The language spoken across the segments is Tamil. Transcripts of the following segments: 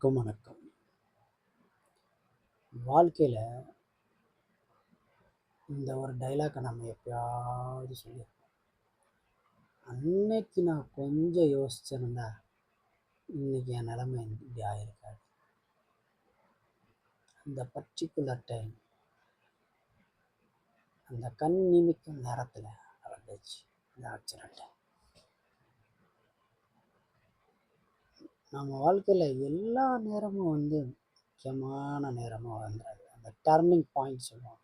அனைவருக்கும் வணக்கம். வாழ்க்கையில் இந்த ஒரு டைலாக்கை நம்ம எப்பயாவது சொல்லியிருப்போம். அன்னைக்கு நான் கொஞ்சம் யோசிச்சிருந்தா இன்னைக்கு என் நிலைமை இப்படி ஆயிருக்காது. அந்த பர்டிகுலர் டைம், அந்த கண் நிமிக்கும் நேரத்தில் நடந்துச்சு அந்த ஆக்சிடென்ட். நம்ம வாழ்க்கையில் எல்லா நேரமும் முக்கியமான நேரமாக வந்துடாது. அந்த டர்னிங் பாயிண்ட் சொல்லுவோம்.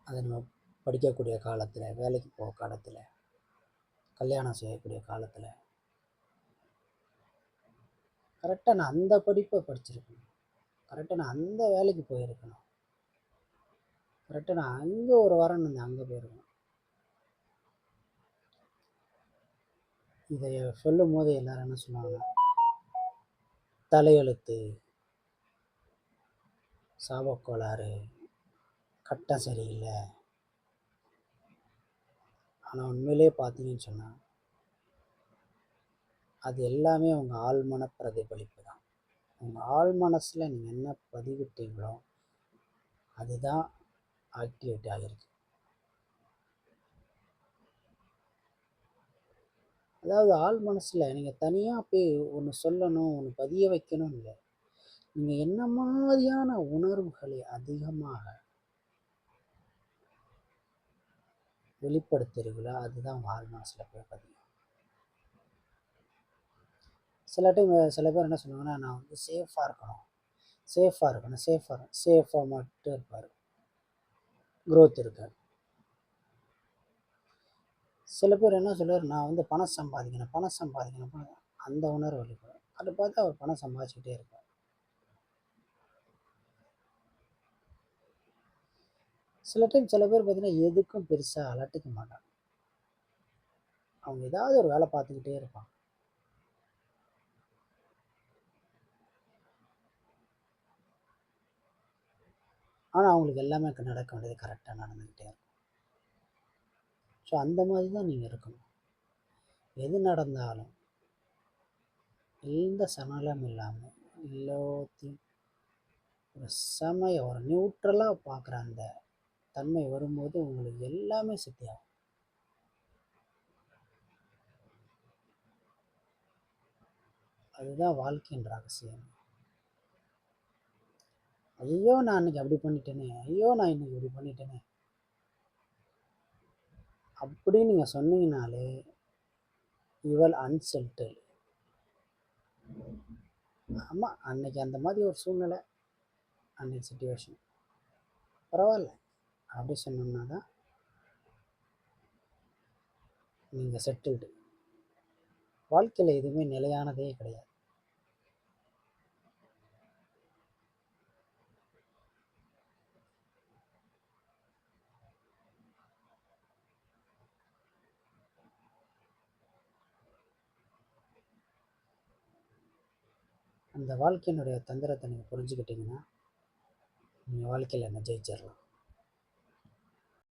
அதை நம்ம படிக்கக்கூடிய காலத்தில், வேலைக்கு போகிற காலத்தில், கல்யாணம் செய்யக்கூடிய காலத்தில் கரெக்டாக நான் அந்த படிப்பை படிச்சிருக்கணும், கரெக்டாக நான் அந்த வேலைக்கு போயிருக்கணும், கரெக்டாக நான் அங்கே ஒரு வாரம் அங்கே போயிருக்கணும். இதை சொல்லும் போது எல்லாரும் என்ன சொன்னாங்க, தலையெழுத்து, சாபக்கோளாறு, கட்டம் சரியில்லை. ஆனால் உண்மையிலே பார்த்தீங்கன்னு சொன்னால் அது எல்லாமே உங்கள் ஆழ்மன பிரதிபலிப்பு தான். உங்கள் ஆழ் மனசில் நீங்கள் என்ன பதிவிட்டீங்களோ அதுதான் ஆக்டிவேட் ஆகிருக்கு. அதாவது ஆழ் மனசில் நீங்கள் தனியாக போய் ஒன்று சொல்லணும், ஒன்று பதிய வைக்கணும் இல்லை. நீங்கள் என்ன மாதிரியான உணர்வுகளை அதிகமாக வெளிப்படுத்துறீங்களோ அதுதான் உங்கள் ஆழ் மனசில் போய் பதியும். சில டைம் சில பேர் என்ன சொல்லுவாங்கன்னா, நான் சேஃபாக இருக்கணும், சேஃபாக மட்டும் இருப்பார், க்ரோத் இருக்காது. சில பேர் என்ன சொல்லுவார், நான் பணம் சம்பாதிக்கணும், அந்த உணர்வு வெளிப்படும். அதை பார்த்து அவர் பணம் சம்பாதிச்சுக்கிட்டே இருப்பார். சில டைம் சில பேர் பார்த்தீங்கன்னா எதுக்கும் பெருசாக அலட்டிக்க மாட்டாங்க. அவங்க ஏதாவது ஒரு வேலை பார்த்துக்கிட்டே இருப்பாங்க. ஆனால் அவங்களுக்கு எல்லாமே நடக்க வேண்டியது கரெக்டாக நடந்துக்கிட்டே இருக்கும். ஸோ அந்த மாதிரி தான் நீங்கள் இருக்கணும். எது நடந்தாலும் எந்த சலனம் இல்லாமல் எல்லாத்தையும் ஒரு நியூட்ரலாக பார்க்குற அந்த தன்மை வரும்போது உங்களுக்கு எல்லாமே சித்தியாகும். அதுதான் வாழ்க்கையின் ரகசியம். ஐயோ நான் அன்னைக்கு அப்படி பண்ணிட்டேனே, ஐயோ நான் இன்னைக்கு இப்படி பண்ணிட்டேனே அப்படின்னு நீங்கள் சொன்னீங்கனாலே இவள் அன்செல்டட். ஆமாம், அன்னைக்கு அந்த மாதிரி ஒரு சூழ்நிலை, அன்னைக்கு சிச்சுவேஷன், பரவாயில்ல அப்படி சொன்னோம்னா தான் நீங்கள் செட்டில்டு. வாழ்க்கையில் எதுவுமே நிலையானதே கிடையாது. அந்த வாழ்க்கையினுடைய தந்திரத்தை நீங்கள் புரிஞ்சுக்கிட்டீங்கன்னா நீங்கள் வாழ்க்கையில் என்ன ஜெயிச்சிடலாம்.